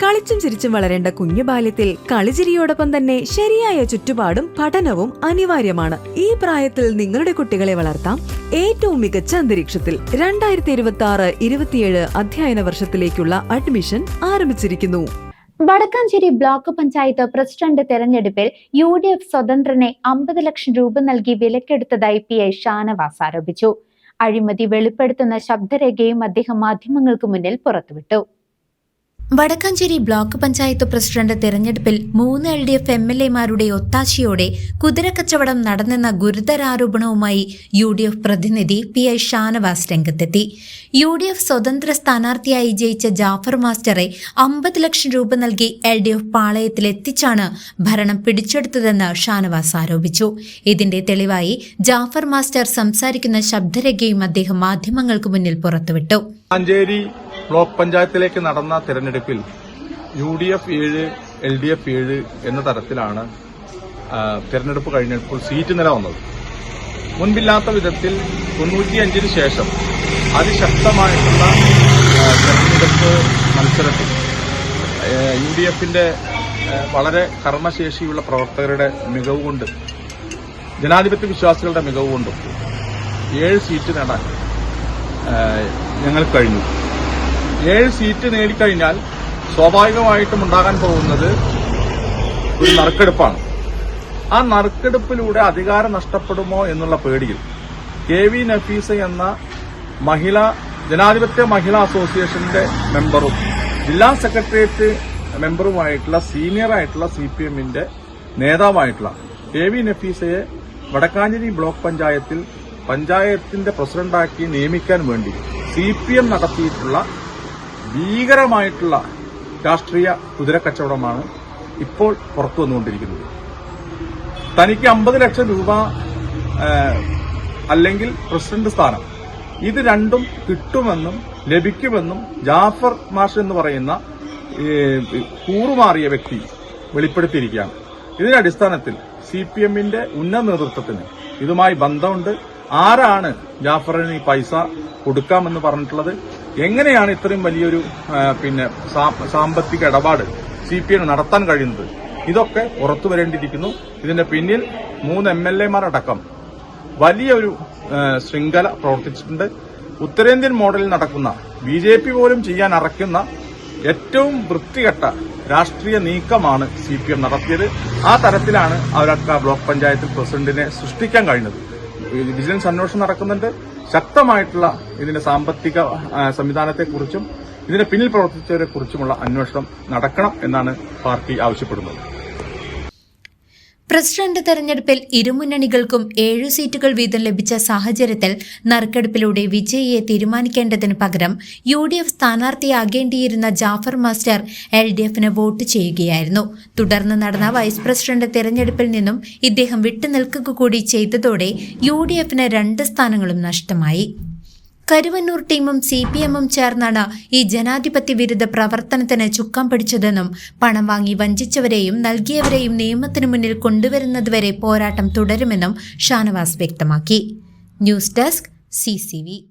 കളിച്ചും ചിരിച്ചും വളരേണ്ട കുഞ്ഞു ബാല്യത്തിൽ കളിചിരിയോടൊപ്പം തന്നെ ശരിയായ ചുറ്റുപാടും പഠനവും അനിവാര്യമാണ്. ഈ പ്രായത്തിൽ നിങ്ങളുടെ കുട്ടികളെ വളർത്താം ഏറ്റവും മികച്ച അന്തരീക്ഷത്തിൽ. 2026-27 അധ്യയന വർഷത്തിലേക്കുള്ള അഡ്മിഷൻ ആരംഭിച്ചിരിക്കുന്നു. വടക്കാഞ്ചേരി ബ്ലോക്ക് പഞ്ചായത്ത് പ്രസിഡന്റ് തെരഞ്ഞെടുപ്പിൽ UDF സ്വതന്ത്രനെ 50 ലക്ഷം രൂപ നൽകി വിലക്കെടുത്തതായി PI ഷാനവാസ് ആരോപിച്ചു. അഴിമതി വെളിപ്പെടുത്തുന്ന ശബ്ദരേഖയും അദ്ദേഹം മാധ്യമങ്ങൾക്ക് മുന്നിൽ പുറത്തുവിട്ടു. വടക്കാഞ്ചേരി ബ്ലോക്ക് പഞ്ചായത്ത് പ്രസിഡന്റ് തെരഞ്ഞെടുപ്പിൽ 3 LDF MLA-മാരുടെ ഒത്താശയോടെ കുതിരക്കച്ചവടം നടന്നെന്ന ഗുരുതരാരോപണവുമായി UDF പ്രതിനിധി PI ഷാനവാസ് രംഗത്തെത്തി. UDF സ്വതന്ത്ര സ്ഥാനാർത്ഥിയായി ജയിച്ച ജാഫർ മാസ്റ്ററെ 50 ലക്ഷം രൂപ നൽകി LDF പാളയത്തിലെത്തിച്ചാണ് ഭരണം പിടിച്ചെടുത്തതെന്ന് ഷാനവാസ് ആരോപിച്ചു. ഇതിന്റെ തെളിവായി ജാഫർ മാസ്റ്റർ സംസാരിക്കുന്ന ശബ്ദരേഖയും അദ്ദേഹം മാധ്യമങ്ങൾക്ക് മുന്നിൽ പുറത്തുവിട്ടു. ബ്ലോക്ക് പഞ്ചായത്തിലേക്ക് നടന്ന തെരഞ്ഞെടുപ്പിൽ UDF 7 LDF 7 എന്ന തരത്തിലാണ് തെരഞ്ഞെടുപ്പ് കഴിഞ്ഞപ്പോൾ സീറ്റ് നില വന്നത്. മുൻപില്ലാത്ത വിധത്തിൽ 95-ന് ശേഷം അതിശക്തമായിട്ടുള്ള തെരഞ്ഞെടുപ്പ് മത്സരത്തിൽ UDF-ന്റെ വളരെ കർമ്മശേഷിയുള്ള പ്രവർത്തകരുടെ മികവ് കൊണ്ട്, ജനാധിപത്യ വിശ്വാസികളുടെ മികവ് കൊണ്ടും 7 സീറ്റ് നേടാൻ ഞങ്ങൾക്ക് കഴിഞ്ഞു. 7 സീറ്റ് നേടിക്കഴിഞ്ഞാൽ സ്വാഭാവികമായിട്ടും ഉണ്ടാകാൻ പോകുന്നത് ഒരു നറുക്കെടുപ്പാണ്. ആ നറുക്കെടുപ്പിലൂടെ അധികാരം നഷ്ടപ്പെടുമോ എന്നുള്ള പേടിയിൽ KV നഫീസ എന്ന ജനാധിപത്യ മഹിളാ അസോസിയേഷന്റെ മെമ്പറും ജില്ലാ സെക്രട്ടേറിയറ്റ് മെമ്പറുമായിട്ടുള്ള സീനിയറായിട്ടുള്ള CPM-ന്റെ നേതാവായിട്ടുള്ള KV നഫീസയെ വടക്കാഞ്ചേരി ബ്ലോക്ക് പഞ്ചായത്തിന്റെ പ്രസിഡന്റാക്കി നിയമിക്കാൻ വേണ്ടി CPM നടത്തിയിട്ടുള്ള ഭീകരമായിട്ടുള്ള രാഷ്ട്രീയ കുതിരക്കച്ചവടമാണ് ഇപ്പോൾ പുറത്തു വന്നുകൊണ്ടിരിക്കുന്നത്. തനിക്ക് 50 ലക്ഷം രൂപ അല്ലെങ്കിൽ പ്രസിഡന്റ് സ്ഥാനം, ഇത് രണ്ടും കിട്ടുമെന്നും ലഭിക്കുമെന്നും ജാഫർ മാഷ് എന്ന് പറയുന്ന കൂറുമാറിയ വ്യക്തി വെളിപ്പെടുത്തിയിരിക്കുകയാണ്. ഇതിന്റെ അടിസ്ഥാനത്തിൽ CPM-ന്റെ ഉന്നത നേതൃത്വത്തിന് ഇതുമായി ബന്ധമുണ്ട്. ആരാണ് ജാഫറിന് ഈ പൈസ കൊടുക്കാമെന്ന് പറഞ്ഞിട്ടുള്ളത്? എങ്ങനെയാണ് ഇത്രയും വലിയൊരു സാമ്പത്തിക ഇടപാട് CPM നടത്താൻ കഴിയുന്നത്? ഇതൊക്കെ പുറത്തു വരേണ്ടിയിരിക്കുന്നു. ഇതിന്റെ പിന്നിൽ 3 MLA-മാരടക്കം വലിയൊരു ശൃംഖല പ്രവർത്തിച്ചിട്ടുണ്ട്. ഉത്തരേന്ത്യൻ മോഡലിൽ നടക്കുന്ന BJP പോലും ചെയ്യാൻ അറയ്ക്കുന്ന ഏറ്റവും വൃത്തികെട്ട രാഷ്ട്രീയ നീക്കമാണ് CPM നടത്തിയത്. ആ തരത്തിലാണ് അവരൊക്കെ ബ്ലോക്ക് പഞ്ചായത്ത് പ്രസിഡന്റിനെ സൃഷ്ടിക്കാൻ കഴിഞ്ഞത്. വിജിലൻസ് അന്വേഷണം നടക്കുന്നുണ്ട്. ശക്തമായിട്ടുള്ള ഇതിന്റെ സാമ്പത്തിക സംവിധാനത്തെക്കുറിച്ചും ഇതിന്റെ പിന്നിൽ പ്രവർത്തിച്ചവരെ കുറിച്ചുമുള്ള അന്വേഷണം നടക്കണം എന്നാണ് പാർട്ടി ആവശ്യപ്പെടുന്നത്. പ്രസിഡന്റ് തെരഞ്ഞെടുപ്പിൽ ഇരുമുന്നണികൾക്കും 7 സീറ്റുകൾ വീതം ലഭിച്ച സാഹചര്യത്തിൽ നറുക്കെടുപ്പിലൂടെ വിജയിയെ തീരുമാനിക്കേണ്ടതിന് പകരം UDF സ്ഥാനാർത്ഥിയാകേണ്ടിയിരുന്ന ജാഫർ മാസ്റ്റർ LDF-ന് വോട്ട് ചെയ്യുകയായിരുന്നു. തുടർന്ന് നടന്ന വൈസ് പ്രസിഡന്റ് തെരഞ്ഞെടുപ്പിൽ നിന്നും ഇദ്ദേഹം വിട്ടുനിൽക്കുക കൂടി ചെയ്തതോടെ UDF-ന് 2 സ്ഥാനങ്ങളും നഷ്ടമായി. കരുവന്നൂർ ടീമും CPM-ഉം ചേർന്നാണ് ഈ ജനാധിപത്യ വിരുദ്ധ പ്രവർത്തനത്തിന് ചുക്കാൻ പിടിച്ചതെന്നും പണം വാങ്ങി വഞ്ചിച്ചവരെയും നൽകിയവരെയും നിയമത്തിന് മുന്നിൽ കൊണ്ടുവരുന്നതുവരെ പോരാട്ടം തുടരുമെന്നും ഷാനവാസ് വ്യക്തമാക്കി. News desk CCV.